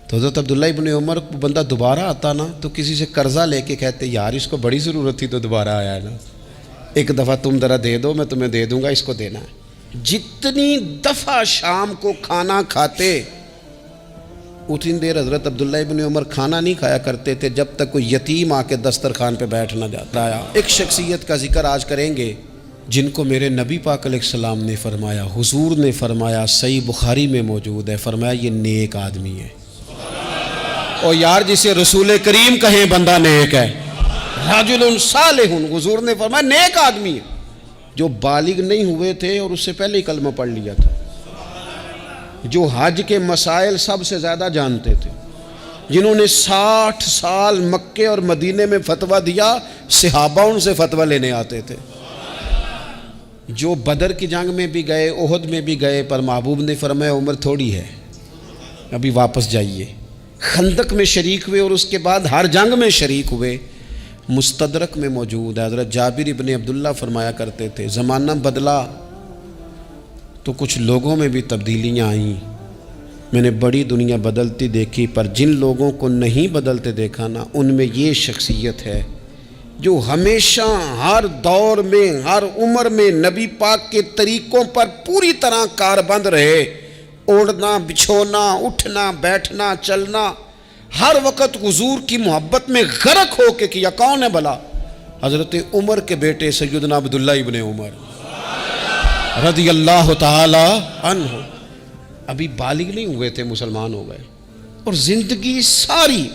تو حضرت عبداللہ ابن عمر کو بندہ دوبارہ آتا نا تو کسی سے قرضہ لے کے کہتے یار اس کو بڑی ضرورت تھی تو دوبارہ آیا ہے نا، ایک دفعہ تم ذرا دے دو میں تمہیں دے دوں گا، اس کو دینا ہے۔ جتنی دفعہ شام کو کھانا کھاتے اتنی دیر حضرت عبداللہ ابن عمر کھانا نہیں کھایا کرتے تھے جب تک کوئی یتیم آ کے دسترخوان پہ بیٹھ نہ جاتا ہے۔ ایک شخصیت کا ذکر آج کریں گے جن کو میرے نبی پاک علیہ السلام نے فرمایا، حضور نے فرمایا، صحیح بخاری میں موجود ہے، فرمایا یہ نیک آدمی ہے۔ اور یار جسے رسول کریم کہیں بندہ نیک ہے، رجل صالح، حضور نے فرمایا نیک آدمی ہے، جو بالغ نہیں ہوئے تھے اور اس سے پہلے ہی کلمہ پڑھ لیا تھا، جو حج کے مسائل سب سے زیادہ جانتے تھے، جنہوں نے 60 سال مکے اور مدینے میں فتویٰ دیا، صحابہ ان سے فتویٰ لینے آتے تھے، جو بدر کی جنگ میں بھی گئے، احد میں بھی گئے، پر محبوب نے فرمایا عمر تھوڑی ہے ابھی واپس جائیے، خندق میں شریک ہوئے اور اس کے بعد ہر جنگ میں شریک ہوئے۔ مستدرک میں موجود ہے، حضرت جابر ابن عبداللہ فرمایا کرتے تھے زمانہ بدلا تو کچھ لوگوں میں بھی تبدیلیاں آئیں، میں نے بڑی دنیا بدلتی دیکھی، پر جن لوگوں کو نہیں بدلتے دیکھا نا ان میں یہ شخصیت ہے جو ہمیشہ ہر دور میں ہر عمر میں نبی پاک کے طریقوں پر پوری طرح کاربند رہے، اوڑھنا بچھونا اٹھنا بیٹھنا چلنا ہر وقت حضور کی محبت میں غرق ہو کے کیا۔ کون ہے بھلا؟ حضرت عمر کے بیٹے سیدنا عبداللہ ابن عمر رضی اللہ تعالی عنہ، ابھی بالغ نہیں ہوئے تھے مسلمان ہو گئے، اور زندگی ساری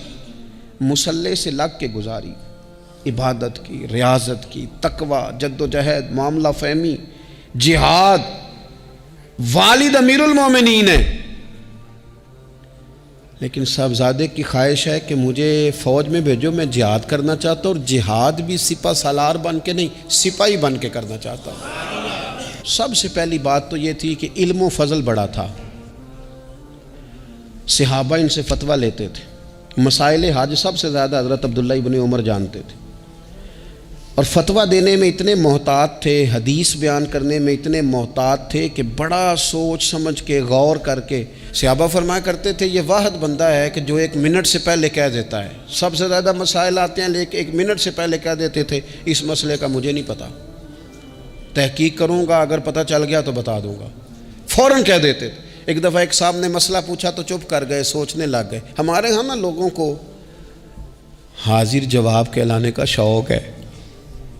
مصلے سے لگ کے گزاری، عبادت کی، ریاضت کی، تقوی، جد و جہد، معاملہ فہمی، جہاد۔ والد امیر المومنین ہے، لیکن صاحبزادے کی خواہش ہے کہ مجھے فوج میں بھیجو، میں جہاد کرنا چاہتا ہوں، اور جہاد بھی سپہ سالار بن کے نہیں، سپاہی بن کے کرنا چاہتا ہوں۔ سب سے پہلی بات تو یہ تھی کہ علم و فضل بڑا تھا، صحابہ ان سے فتویٰ لیتے تھے، مسائل حج سب سے زیادہ حضرت عبداللہ ابن عمر جانتے تھے، اور فتویٰ دینے میں اتنے محتاط تھے، حدیث بیان کرنے میں اتنے محتاط تھے کہ بڑا سوچ سمجھ کے غور کر کے۔ صحابہ فرمایا کرتے تھے یہ واحد بندہ ہے کہ جو 1 منٹ سے پہلے کہہ دیتا ہے، سب سے زیادہ مسائل آتے ہیں لیکن 1 منٹ سے پہلے کہہ دیتے تھے اس مسئلے کا مجھے نہیں پتہ، تحقیق کروں گا، اگر پتہ چل گیا تو بتا دوں گا، فوراً کہہ دیتے تھے۔ ایک دفعہ ایک صاحب نے مسئلہ پوچھا تو چپ کر گئے، سوچنے لگ گئے۔ ہمارے ہاں نا لوگوں کو حاضر جواب کہلانے کا شوق ہے،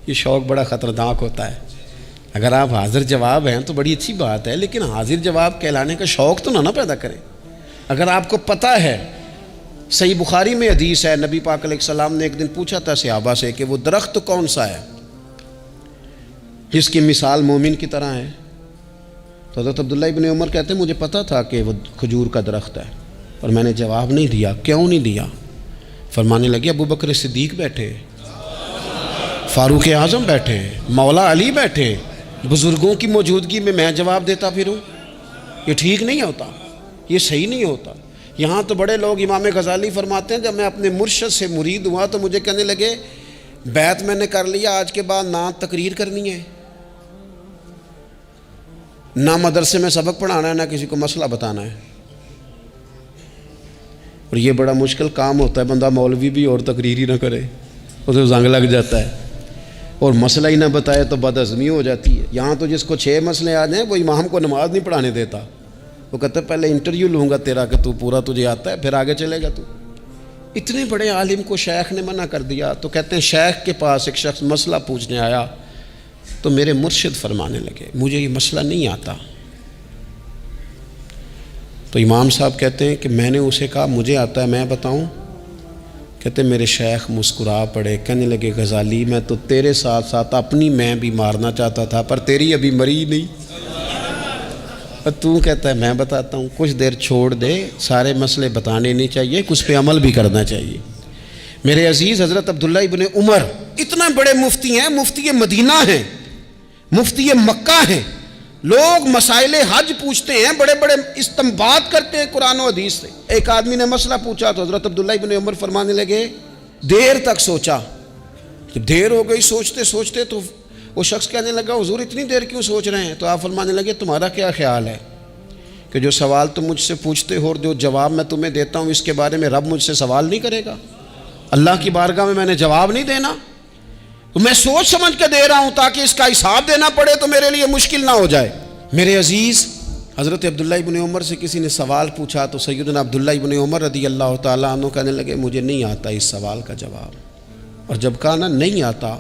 یہ شوق بڑا خطرناک ہوتا ہے۔ اگر آپ حاضر جواب ہیں تو بڑی اچھی بات ہے، لیکن حاضر جواب کہلانے کا شوق تو نہ پیدا کریں۔ اگر آپ کو پتہ ہے، صحیح بخاری میں حدیث ہے، نبی پاک علیہ السلام نے ایک دن پوچھا تھا صحابہ سے کہ وہ درخت کون سا ہے جس کی مثال مومن کی طرح ہے؟ تو حضرت عبداللہ ابن عمر کہتے ہیں مجھے پتہ تھا کہ وہ کھجور کا درخت ہے، اور میں نے جواب نہیں دیا۔ کیوں نہیں دیا؟ فرمانے لگے ابو بکر صدیق بیٹھے، فاروق اعظم بیٹھے، مولا علی بیٹھے، بزرگوں کی موجودگی میں میں جواب دیتا پھروں؟ یہ ٹھیک نہیں ہوتا، یہ صحیح نہیں ہوتا۔ یہاں تو بڑے لوگ، امام غزالی فرماتے ہیں جب میں اپنے مرشد سے مرید ہوا تو مجھے کہنے لگے بیعت میں نے کر لیا، آج کے بعد نہ تقریر کرنی ہے، نہ مدرسے میں سبق پڑھانا ہے، نہ کسی کو مسئلہ بتانا ہے۔ اور یہ بڑا مشکل کام ہوتا ہے، بندہ مولوی بھی اور تقریر ہی نہ کرے، اسے زنگ لگ جاتا ہے، اور مسئلہ ہی نہ بتائے تو بد ہضمی ہو جاتی ہے۔ یہاں تو جس کو 6 مسئلے آ جائیں وہ امام کو نماز نہیں پڑھانے دیتا، وہ کہتا ہے پہلے انٹرویو لوں گا تیرا کہ تو پورا تجھے آتا ہے پھر آگے چلے گا تو۔ اتنے بڑے عالم کو شیخ نے منع کر دیا، تو کہتے ہیں شیخ کے پاس ایک شخص مسئلہ پوچھنے آیا تو میرے مرشد فرمانے لگے مجھے یہ مسئلہ نہیں آتا۔ تو امام صاحب کہتے ہیں کہ میں نے اسے کہا مجھے آتا ہے، میں بتاؤں؟ کہتے میرے شیخ مسکرا پڑے، کہنے لگے غزالی میں تو تیرے ساتھ ساتھ اپنی میں بھی مارنا چاہتا تھا، پر تیری ابھی مری نہیں، تو کہتا ہے میں بتاتا ہوں۔ کچھ دیر چھوڑ دے، سارے مسئلے بتانے نہیں چاہیے، کچھ پہ عمل بھی کرنا چاہیے۔ میرے عزیز حضرت عبداللہ ابن عمر اتنا بڑے مفتی ہیں، مفتی مدینہ ہیں، مفتی مکہ ہیں، لوگ مسائل حج پوچھتے ہیں، بڑے بڑے استنباط کرتے ہیں قرآن و حدیث سے۔ ایک آدمی نے مسئلہ پوچھا تو حضرت عبداللہ ابن عمر فرمانے لگے دیر تک سوچا، کہ دیر ہو گئی سوچتے سوچتے، تو وہ شخص کہنے لگا حضور اتنی دیر کیوں سوچ رہے ہیں؟ تو آپ فرمانے لگے تمہارا کیا خیال ہے کہ جو سوال تم مجھ سے پوچھتے ہو اور جو جواب میں تمہیں دیتا ہوں اس کے بارے میں رب مجھ سے سوال نہیں کرے گا؟ اللہ کی بارگاہ میں نے جواب نہیں دینا؟ تو میں سوچ سمجھ کے دے رہا ہوں تاکہ اس کا حساب دینا پڑے تو میرے لیے مشکل نہ ہو جائے۔ میرے عزیز، حضرت عبداللہ ابن عمر سے کسی نے سوال پوچھا تو سیدنا عبداللہ ابن عمر رضی اللہ تعالیٰ عنہ کہنے لگے مجھے نہیں آتا اس سوال کا جواب۔ اور جب کہا نا نہیں آتا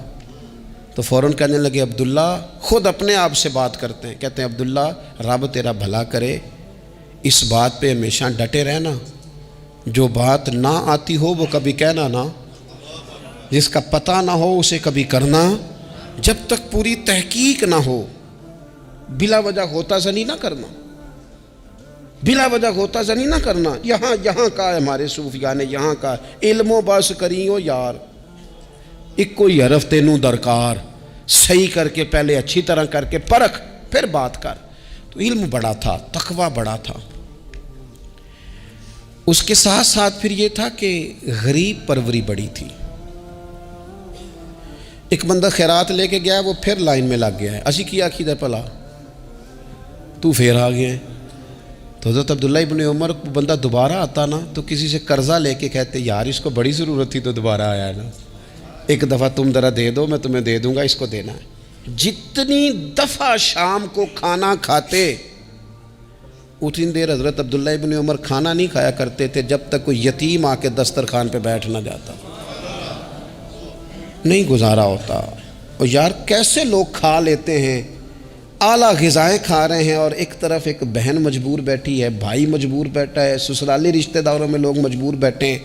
تو فوراً کہنے لگے عبداللہ، خود اپنے آپ سے بات کرتے ہیں، کہتے ہیں عبداللہ رب تیرا بھلا کرے، اس بات پہ ہمیشہ ڈٹے رہنا، جو بات نہ آتی ہو وہ کبھی کہنا نہ، جس کا پتہ نہ ہو اسے کبھی کرنا، جب تک پوری تحقیق نہ ہو بلا وجہ ہوتا زنی نہ کرنا، بلا وجہ ہوتا زنی نہ کرنا۔ یہاں کا ہے ہمارے صوفیاء نے، یہاں کا علم و بس کریو یار، ایک کوئی حرف تینوں درکار، صحیح کر کے پہلے اچھی طرح کر کے پرکھ پھر بات کر۔ تو علم بڑا تھا، تقوی بڑا تھا۔ اس کے ساتھ ساتھ پھر یہ تھا کہ غریب پروری بڑی تھی۔ ایک بندہ خیرات لے کے گیا، وہ پھر لائن میں لگ گیا ہے، اسی کیا کھیدہ پلا تو پھر آ گیا ہے۔ تو حضرت عبداللہ ابن عمر کو بندہ دوبارہ آتا نا تو کسی سے قرضہ لے کے کہتے یار اس کو بڑی ضرورت تھی تو دوبارہ آیا ہے نا، ایک دفعہ تم ذرا دے دو میں تمہیں دے دوں گا، اس کو دینا ہے۔ جتنی دفعہ شام کو کھانا کھاتے اتنی دیر حضرت عبداللہ ابن عمر کھانا نہیں کھایا کرتے تھے جب تک کوئی یتیم آ کے دسترخوان پہ بیٹھ نہ جاتا، نہیں گزارا ہوتا۔ اور یار کیسے لوگ کھا لیتے ہیں، اعلیٰ غذائیں کھا رہے ہیں اور ایک طرف ایک بہن مجبور بیٹھی ہے، بھائی مجبور بیٹھا ہے، سسرالی رشتہ داروں میں لوگ مجبور بیٹھے ہیں،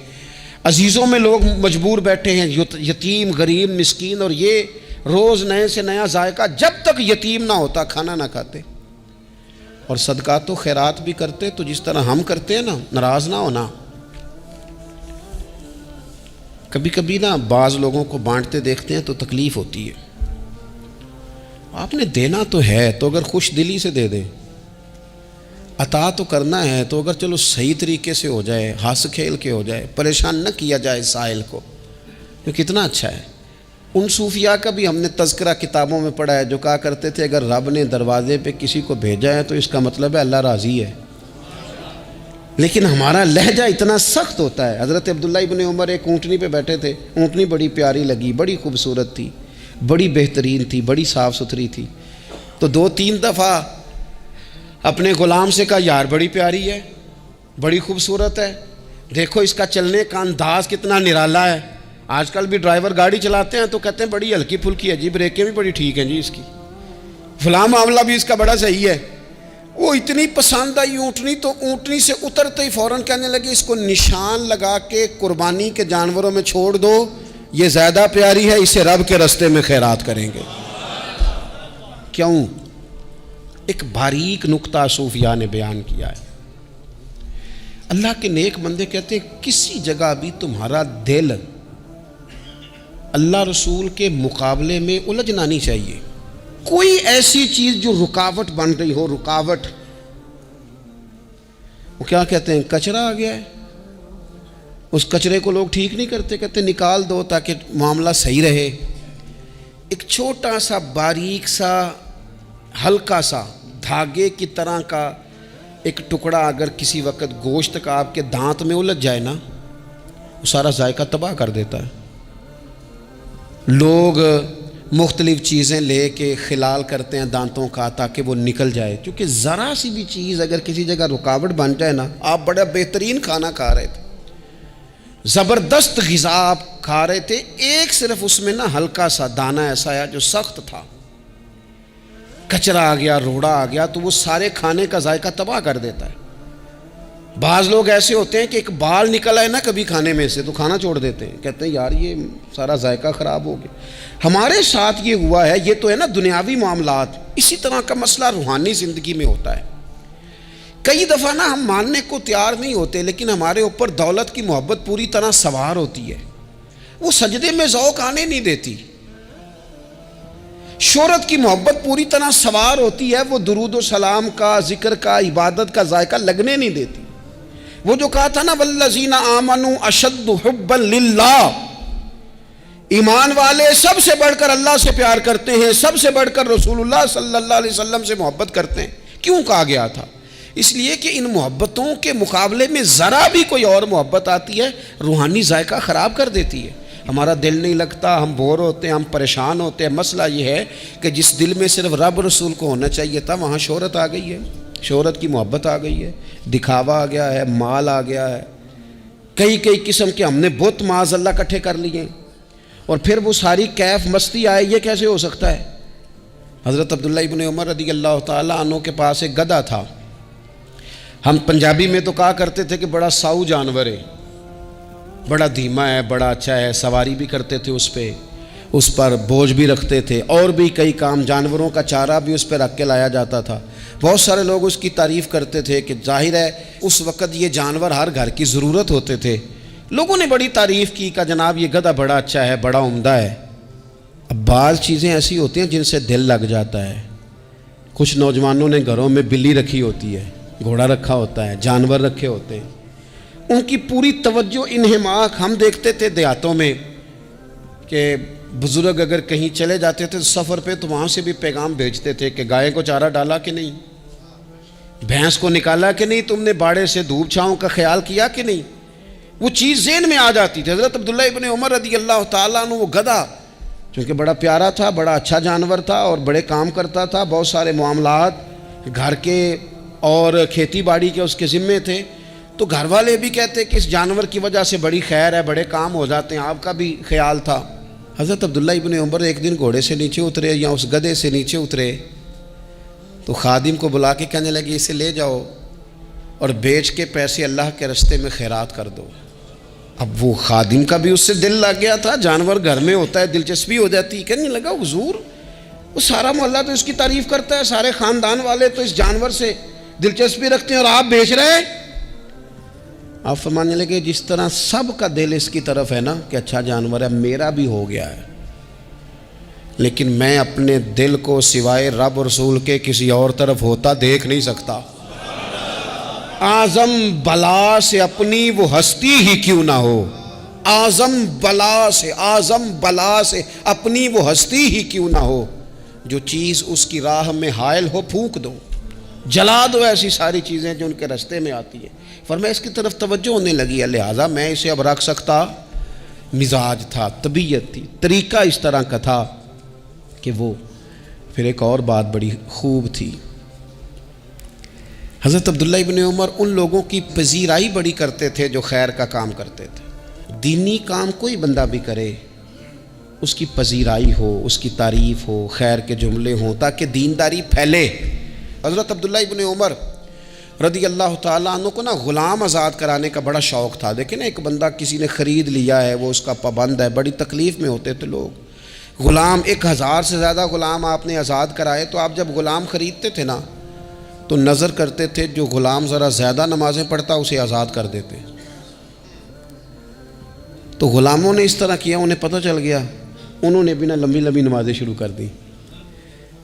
عزیزوں میں لوگ مجبور بیٹھے ہیں، یتیم غریب مسکین، اور یہ روز نئے سے نیا ذائقہ، جب تک یتیم نہ ہوتا کھانا نہ کھاتے۔ اور صدقات و خیرات بھی کرتے تو جس طرح ہم کرتے ہیں نا، ناراض نہ ہونا۔ کبھی کبھی نا بعض لوگوں کو بانٹتے دیکھتے ہیں تو تکلیف ہوتی ہے، آپ نے دینا تو ہے تو اگر خوش دلی سے دے دیں، عطا تو کرنا ہے تو اگر چلو صحیح طریقے سے ہو جائے، ہنس کھیل کے ہو جائے، پریشان نہ کیا جائے سائل کو، جو کتنا اچھا ہے۔ ان صوفیاء کا بھی ہم نے تذکرہ کتابوں میں پڑھا ہے جو کہا کرتے تھے اگر رب نے دروازے پہ کسی کو بھیجا ہے تو اس کا مطلب ہے اللہ راضی ہے۔ لیکن ہمارا لہجہ اتنا سخت ہوتا ہے۔ حضرت عبداللہ ابن عمر ایک اونٹنی پہ بیٹھے تھے، اونٹنی بڑی پیاری لگی، بڑی خوبصورت تھی، بڑی بہترین تھی، بڑی صاف ستھری تھی، تو 2-3 دفعہ اپنے غلام سے کہا یار بڑی پیاری ہے، بڑی خوبصورت ہے، دیکھو اس کا چلنے کا انداز کتنا نرالا ہے۔ آج کل بھی ڈرائیور گاڑی چلاتے ہیں تو کہتے ہیں بڑی ہلکی پھلکی ہے جی، بریکیں بھی بڑی ٹھیک ہیں جی اس کی، فلاں معاملہ بھی اس کا بڑا صحیح ہے۔ وہ اتنی پسند آئی اونٹنی تو اونٹنی سے اترتے ہی فوراً کہنے لگے اس کو نشان لگا کے قربانی کے جانوروں میں چھوڑ دو، یہ زیادہ پیاری ہے، اسے رب کے رستے میں خیرات کریں گے۔ کیوں؟ ایک باریک نکتہ صوفیاء نے بیان کیا ہے۔ اللہ کے نیک بندے کہتے ہیں کسی جگہ بھی تمہارا دل اللہ رسول کے مقابلے میں الجھنا نہیں چاہیے۔ کوئی ایسی چیز جو رکاوٹ بن رہی ہو، رکاوٹ، وہ کیا کہتے ہیں کچرا آ گیا ہے، اس کچرے کو لوگ ٹھیک نہیں کرتے، کہتے نکال دو تاکہ معاملہ صحیح رہے۔ ایک چھوٹا سا باریک سا ہلکا سا دھاگے کی طرح کا ایک ٹکڑا اگر کسی وقت گوشت کا آپ کے دانت میں الجھ جائے نا، وہ سارا ذائقہ تباہ کر دیتا ہے۔ لوگ مختلف چیزیں لے کے خلال کرتے ہیں دانتوں کا تاکہ وہ نکل جائے، کیونکہ ذرا سی بھی چیز اگر کسی جگہ رکاوٹ بن جائے نا، آپ بڑا بہترین کھانا کھا رہے تھے، زبردست غذا آپ کھا رہے تھے، ایک صرف اس میں نا ہلکا سا دانہ ایسا آیا جو سخت تھا، کچرا آ گیا، روڑا آ گیا، تو وہ سارے کھانے کا ذائقہ تباہ کر دیتا ہے۔ بعض لوگ ایسے ہوتے ہیں کہ ایک بال نکل آئے نا کبھی کھانے میں سے تو کھانا چھوڑ دیتے ہیں، کہتے ہیں یار یہ سارا ذائقہ خراب ہو گیا۔ ہمارے ساتھ یہ ہوا ہے، یہ تو ہے نا دنیاوی معاملات، اسی طرح کا مسئلہ روحانی زندگی میں ہوتا ہے۔ کئی دفعہ نا ہم ماننے کو تیار نہیں ہوتے، لیکن ہمارے اوپر دولت کی محبت پوری طرح سوار ہوتی ہے، وہ سجدے میں ذوق آنے نہیں دیتی۔ شہرت کی محبت پوری طرح سوار ہوتی ہے، وہ درود و سلام کا، ذکر کا، عبادت کا ذائقہ لگنے نہیں دیتی۔ وہ جو کہا تھا نا والذین آمنوا اشد حبا للہ، ایمان والے سب سے بڑھ کر اللہ سے پیار کرتے ہیں، سب سے بڑھ کر رسول اللہ صلی اللہ علیہ وسلم سے محبت کرتے ہیں۔ کیوں کہا گیا تھا؟ اس لیے کہ ان محبتوں کے مقابلے میں ذرا بھی کوئی اور محبت آتی ہے روحانی ذائقہ خراب کر دیتی ہے. ہمارا دل نہیں لگتا، ہم بور ہوتے ہیں، ہم پریشان ہوتے ہیں. مسئلہ یہ ہے کہ جس دل میں صرف رب رسول کو ہونا چاہیے تھا وہاں شہرت آ گئی ہے، شہرت کی محبت آ گئی ہے، دکھاوا آ گیا ہے، مال آ گیا ہے، کئی قسم کے ہم نے بت معاذ اللہ اکٹھے کر لیے، اور پھر وہ ساری کیف مستی آئے. یہ کیسے ہو سکتا ہے؟ حضرت عبداللہ ابن عمر رضی اللہ تعالیٰ عنہ کے پاس ایک گدھا تھا. ہم پنجابی میں تو کہا کرتے تھے کہ بڑا ساؤ جانور ہے، بڑا دھیما ہے، بڑا اچھا ہے، سواری بھی کرتے تھے اس پہ، اس پر بوجھ بھی رکھتے تھے، اور بھی کئی کام، جانوروں کا چارہ بھی اس پہ رکھ کے لایا جاتا تھا. بہت سارے لوگ اس کی تعریف کرتے تھے کہ ظاہر ہے اس وقت یہ جانور ہر گھر کی ضرورت ہوتے تھے. لوگوں نے بڑی تعریف کی کہ جناب یہ گدھا بڑا اچھا ہے، بڑا عمدہ ہے. اب بعض چیزیں ایسی ہوتی ہیں جن سے دل لگ جاتا ہے. کچھ نوجوانوں نے گھروں میں بلی رکھی ہوتی ہے، گھوڑا رکھا ہوتا ہے، جانور رکھے ہوتے ہیں، ان کی پوری توجہ انہماک. ہم دیکھتے تھے دیہاتوں میں کہ بزرگ اگر کہیں چلے جاتے تھے سفر پہ تو وہاں سے بھی پیغام بھیجتے تھے کہ گائے کو چارہ ڈالا کہ نہیں، بھینس کو نکالا کہ نہیں، تم نے باڑے سے دھوپ چھاؤں کا خیال کیا کہ نہیں. وہ چیز ذہن میں آ جاتی تھی. حضرت عبداللہ ابن عمر رضی اللہ تعالیٰ عنہ وہ گدھا چونکہ بڑا پیارا تھا، بڑا اچھا جانور تھا اور بڑے کام کرتا تھا، بہت سارے معاملات گھر کے اور کھیتی باڑی کے اس کے ذمے تھے، تو گھر والے بھی کہتے کہ اس جانور کی وجہ سے بڑی خیر ہے، بڑے کام ہو جاتے ہیں. آپ کا بھی خیال تھا. حضرت عبداللہ ابن عمر ایک دن گھوڑے سے نیچے اترے یا اس گدھے سے نیچے اترے تو خادم کو بلا کے کہنے لگے اسے لے جاؤ اور بیچ کے پیسے اللہ کے رستے میں خیرات کر دو. اب وہ خادم کا بھی اس سے دل لگ گیا تھا، جانور گھر میں ہوتا ہے دلچسپی ہو جاتی ہے. کہنے لگا حضور وہ سارا محلہ تو اس کی تعریف کرتا ہے، سارے خاندان والے تو اس جانور سے دلچسپی رکھتے ہیں اور آپ بیچ رہے ہیں. آپ فرمانے لگے جس طرح سب کا دل اس کی طرف ہے نا کہ اچھا جانور ہے، میرا بھی ہو گیا ہے، لیکن میں اپنے دل کو سوائے رب اور رسول کے کسی اور طرف ہوتا دیکھ نہیں سکتا. اعظم بلا سے اپنی وہ ہستی ہی کیوں نہ ہو، اعظم بلا سے اپنی وہ ہستی ہی کیوں نہ ہو، جو چیز اس کی راہ میں حائل ہو پھونک دو، جلا دو ایسی ساری چیزیں جو ان کے راستے میں آتی ہیں. فرمایا اس کی طرف توجہ ہونے لگی ہے، لہٰذا میں اسے اب رکھ سکتا. مزاج تھا، طبیعت تھی، طریقہ اس طرح کا تھا کہ وہ. پھر ایک اور بات بڑی خوب تھی، حضرت عبداللہ ابن عمر ان لوگوں کی پذیرائی بڑی کرتے تھے جو خیر کا کام کرتے تھے. دینی کام کوئی بندہ بھی کرے اس کی پذیرائی ہو، اس کی تعریف ہو، خیر کے جملے ہوں تاکہ دینداری پھیلے. حضرت عبداللہ ابن عمر رضی اللہ تعالیٰ عنہ کو نا غلام آزاد کرانے کا بڑا شوق تھا. دیکھیں نا ایک بندہ کسی نے خرید لیا ہے، وہ اس کا پابند ہے، بڑی تکلیف میں ہوتے تھے لوگ. غلام 1000 سے زیادہ غلام آپ نے آزاد کرائے تو آپ جب غلام خریدتے تھے نا تو نظر کرتے تھے جو غلام ذرا زیادہ نمازیں پڑھتا اسے آزاد کر دیتے. تو غلاموں نے اس طرح کیا، انہیں پتہ چل گیا، انہوں نے بھی نا لمبی لمبی نمازیں شروع کر دی.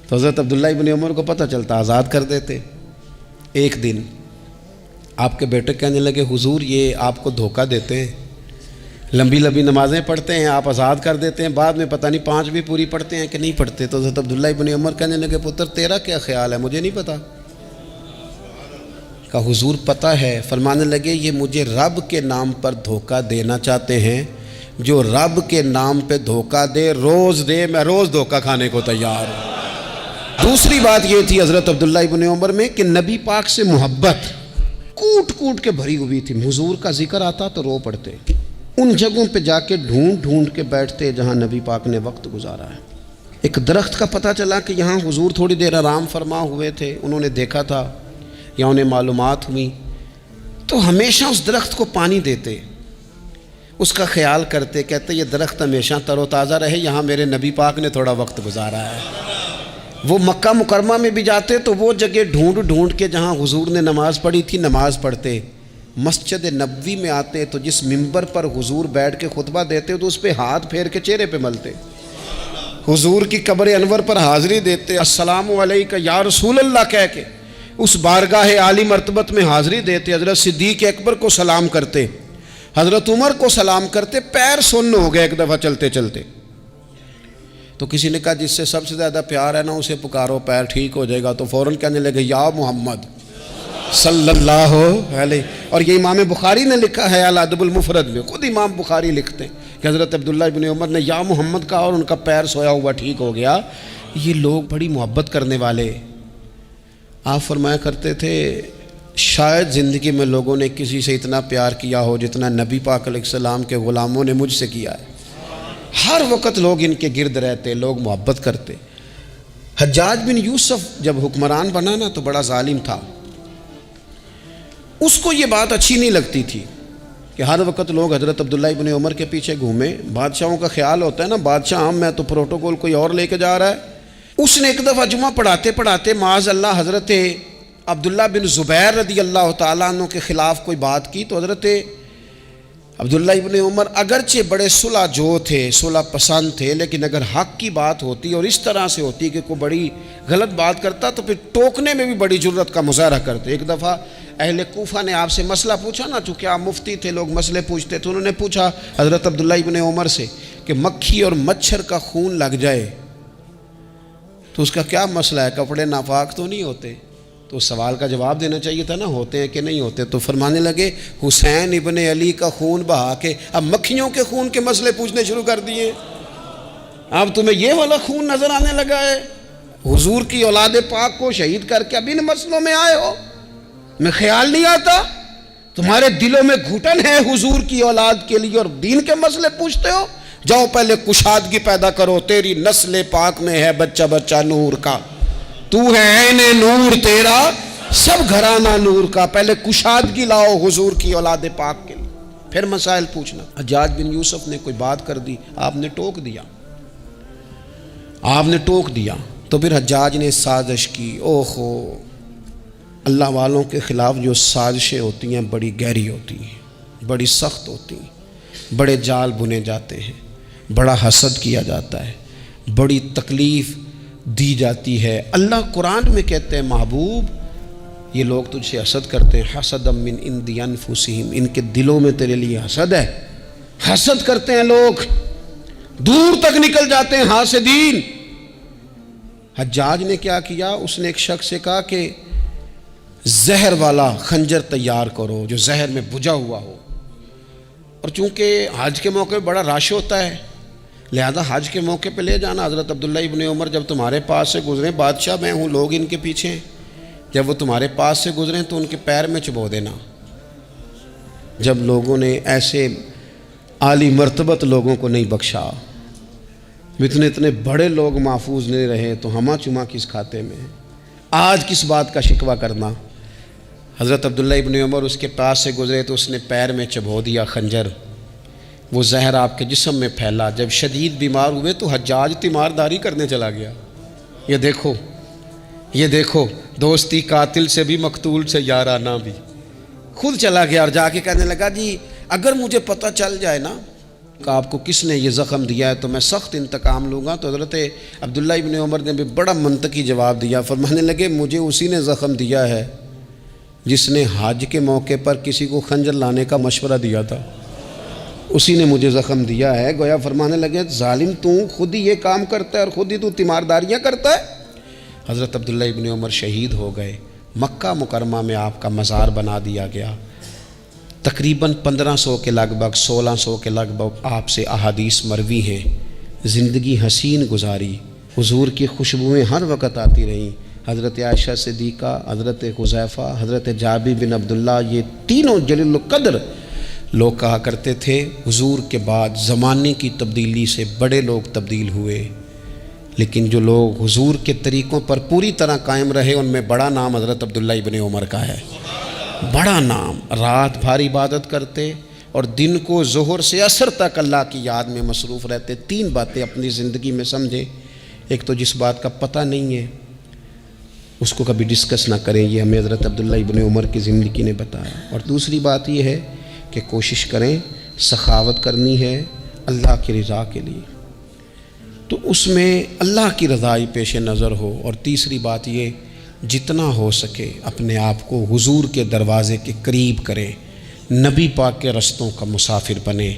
تو حضرت عبداللہ ابن عمر کو پتہ چلتا، آزاد کر دیتے. ایک دن آپ کے بیٹے کہنے لگے حضور یہ آپ کو دھوکہ دیتے ہیں، لمبی لمبی نمازیں پڑھتے ہیں، آپ آزاد کر دیتے ہیں، بعد میں پتہ نہیں 5 بھی پوری پڑھتے ہیں کہ نہیں پڑھتے. تو حضرت عبداللہ ابن عمر کہنے لگے پتر تیرا کیا خیال ہے، مجھے نہیں پتہ. کہا حضور پتہ ہے. فرمانے لگے یہ مجھے رب کے نام پر دھوکہ دینا چاہتے ہیں، جو رب کے نام پہ دھوکہ دے روز دے، میں روز دھوکہ کھانے کو تیار ہوں. دوسری بات یہ تھی حضرت عبداللہ ابن عمر میں کہ نبی پاک سے محبت کوٹ کوٹ کے بھری ہوئی تھی. حضور کا ذکر آتا تو رو پڑتے، ان جگہوں پہ جا کے ڈھونڈ ڈھونڈ کے بیٹھتے جہاں نبی پاک نے وقت گزارا ہے. ایک درخت کا پتہ چلا کہ یہاں حضور تھوڑی دیر آرام فرما ہوئے تھے، انہوں نے دیکھا تھا یا انہیں معلومات ہوئی، تو ہمیشہ اس درخت کو پانی دیتے، اس کا خیال کرتے، کہتے یہ درخت ہمیشہ تر و تازہ رہے، یہاں میرے نبی پاک نے تھوڑا وقت گزارا ہے. وہ مکہ مکرمہ میں بھی جاتے تو وہ جگہ ڈھونڈ ڈھونڈ کے جہاں حضور نے نماز پڑھی تھی نماز پڑھتے. مسجد نبوی میں آتے تو جس ممبر پر حضور بیٹھ کے خطبہ دیتے تو اس پہ ہاتھ پھیر کے چہرے پہ ملتے. حضور کی قبر انور پر حاضری دیتے، السلام علیکہ یا رسول اللہ کہہ کے اس بارگاہ عالی مرتبت میں حاضری دیتے. حضرت صدیق اکبر کو سلام کرتے، حضرت عمر کو سلام کرتے. پیر سن ہو گئے ایک دفعہ چلتے چلتے، تو کسی نے کہا جس سے سب سے زیادہ پیار ہے نا اسے پکارو، پیر ٹھیک ہو جائے گا. تو فوراً کہنے لگے یا محمد. صلی اللہ علیہ. اور یہ امام بخاری نے لکھا ہے الادب المفرد میں، خود امام بخاری لکھتے ہیں کہ حضرت عبداللہ ابن عمر نے یا محمد کہا اور ان کا پیر سویا ہوا ٹھیک ہو گیا. یہ لوگ بڑی محبت کرنے والے. آپ فرمایا کرتے تھے شاید زندگی میں لوگوں نے کسی سے اتنا پیار کیا ہو جتنا نبی پاک علیہ السلام کے غلاموں نے مجھ سے کیا ہے. ہر وقت لوگ ان کے گرد رہتے، لوگ محبت کرتے. حجاج بن یوسف جب حکمران بنا نا تو بڑا ظالم تھا. اس کو یہ بات اچھی نہیں لگتی تھی کہ ہر وقت لوگ حضرت عبداللہ ابن عمر کے پیچھے گھومیں. بادشاہوں کا خیال ہوتا ہے نا بادشاہ ہم میں تو پروٹوکول کوئی اور لے کے جا رہا ہے. اس نے ایک دفعہ جمعہ پڑھاتے پڑھاتے معاذ اللہ حضرت عبداللہ بن زبیر رضی اللہ تعالیٰ عنہ کے خلاف کوئی بات کی. تو حضرت عبداللہ ابن عمر اگرچہ بڑے صلح جو تھے، صلح پسند تھے، لیکن اگر حق کی بات ہوتی اور اس طرح سے ہوتی کہ کوئی بڑی غلط بات کرتا تو پھر ٹوکنے میں بھی بڑی جرت کا مظاہرہ کرتے. ایک دفعہ اہل کوفہ نے آپ سے مسئلہ پوچھا نا، چونکہ آپ مفتی تھے، لوگ مسئلے پوچھتے تھے. انہوں نے پوچھا حضرت عبداللہ ابن عمر سے کہ مکھی اور مچھر کا خون لگ جائے تو اس کا کیا مسئلہ ہے، کپڑے ناپاک تو نہیں ہوتے؟ تو اس سوال کا جواب دینا چاہیے تھا نا، ہوتے ہیں کہ نہیں ہوتے. تو فرمانے لگے حسین ابن علی کا خون بہا کے اب مکھیوں کے خون کے مسئلے پوچھنے شروع کر دیے. اب تمہیں یہ والا خون نظر آنے لگا ہے؟ حضور کی اولاد پاک کو شہید کر کے اب ان مسئلوں میں آئے ہو؟ میں خیال نہیں آتا تمہارے دلوں میں گھٹن ہے حضور کی اولاد کے لیے اور دین کے مسئلے پوچھتے ہو. جاؤ پہلے کشادگی پیدا کرو، تیری نسل پاک میں ہے بچہ بچہ نور کا، تو ہے عین نور تیرا سب گھرانہ نور کا. پہلے کشادگی لاؤ حضور کی اولاد پاک کے لیے، پھر مسائل پوچھنا. حجاج بن یوسف نے کوئی بات کر دی، آپ نے ٹوک دیا، آپ نے ٹوک دیا. تو پھر حجاج نے سازش کی. اوہو، اللہ والوں کے خلاف جو سازشیں ہوتی ہیں بڑی گہری ہوتی ہیں، بڑی سخت ہوتی ہیں، بڑے جال بنے جاتے ہیں، بڑا حسد کیا جاتا ہے، بڑی تکلیف دی جاتی ہے. اللہ قرآن میں کہتے ہیں محبوب یہ لوگ تجھ سے حسد کرتے ہیں، حسد من عند انفسہم، ان کے دلوں میں تیرے لیے حسد ہے. حسد کرتے ہیں لوگ، دور تک نکل جاتے ہیں حاسدین. حجاج نے کیا کیا؟ اس نے ایک شخص سے کہا کہ زہر والا خنجر تیار کرو جو زہر میں بجھا ہوا ہو. اور چونکہ حج کے موقع پہ بڑا رش ہوتا ہے لہذا حج کے موقع پہ لے جانا. حضرت عبداللہ ابن عمر جب تمہارے پاس سے گزریں، بادشاہ میں ہوں، لوگ ان کے پیچھے ہیں، جب وہ تمہارے پاس سے گزریں تو ان کے پیر میں چبو دینا. جب لوگوں نے ایسے عالی مرتبت لوگوں کو نہیں بخشا، اتنے بڑے لوگ محفوظ نہیں رہے تو ہمہ چما کس کھاتے میں؟ آج کس بات کا شکوہ کرنا؟ حضرت عبداللہ ابن عمر اس کے پاس سے گزرے تو اس نے پیر میں چبو دیا خنجر. وہ زہر آپ کے جسم میں پھیلا. جب شدید بیمار ہوئے تو حجاج تیمارداری کرنے چلا گیا. یہ دیکھو، یہ دیکھو، دوستی قاتل سے بھی مقتول سے یارانہ بھی. خود چلا گیا اور جا کے کہنے لگا جی اگر مجھے پتہ چل جائے نا کہ آپ کو کس نے یہ زخم دیا ہے تو میں سخت انتقام لوں گا. تو حضرت عبداللہ ابن عمر نے بھی بڑا منطقی جواب دیا. فرمانے لگے مجھے اسی نے زخم دیا ہے جس نے حج کے موقع پر کسی کو خنجر لانے کا مشورہ دیا تھا، اسی نے مجھے زخم دیا ہے. گویا فرمانے لگے ظالم تو خود ہی یہ کام کرتا ہے اور خود ہی تو تیمارداریاں کرتا ہے. حضرت عبداللہ ابن عمر شہید ہو گئے. مکہ مکرمہ میں آپ کا مزار بنا دیا گیا. تقریباً 1500 کے لگ بھگ 1600 کے لگ بھگ آپ سے احادیث مروی ہیں. زندگی حسین گزاری، حضور کی خوشبوئیں ہر وقت آتی رہیں. حضرت عائشہ صدیقہ، حضرت حذیفہ، حضرت جابر بن عبداللہ، یہ تینوں جلیل القدر لوگ کہا کرتے تھے حضور کے بعد زمانے کی تبدیلی سے بڑے لوگ تبدیل ہوئے، لیکن جو لوگ حضور کے طریقوں پر پوری طرح قائم رہے ان میں بڑا نام حضرت عبداللہ ابن عمر کا ہے. بڑا نام. رات بھر عبادت کرتے اور دن کو ظہر سے عصر تک اللہ کی یاد میں مصروف رہتے. 3 باتیں اپنی زندگی میں سمجھیں. ایک تو جس بات کا پتہ نہیں ہے اس کو کبھی ڈسکس نہ کریں، یہ ہمیں حضرت عبداللہ ابن عمر کی زندگی نے بتایا. اور دوسری بات یہ ہے کہ کوشش کریں، سخاوت کرنی ہے اللہ کی رضا کے لیے، تو اس میں اللہ کی رضا ہی پیش نظر ہو. اور تیسری بات یہ جتنا ہو سکے اپنے آپ کو حضور کے دروازے کے قریب کریں، نبی پاک کے رستوں کا مسافر بنیں.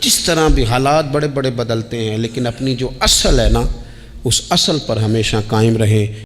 جس طرح بھی حالات بڑے بڑے بدلتے ہیں لیکن اپنی جو اصل ہے نا اس اصل پر ہمیشہ قائم رہیں.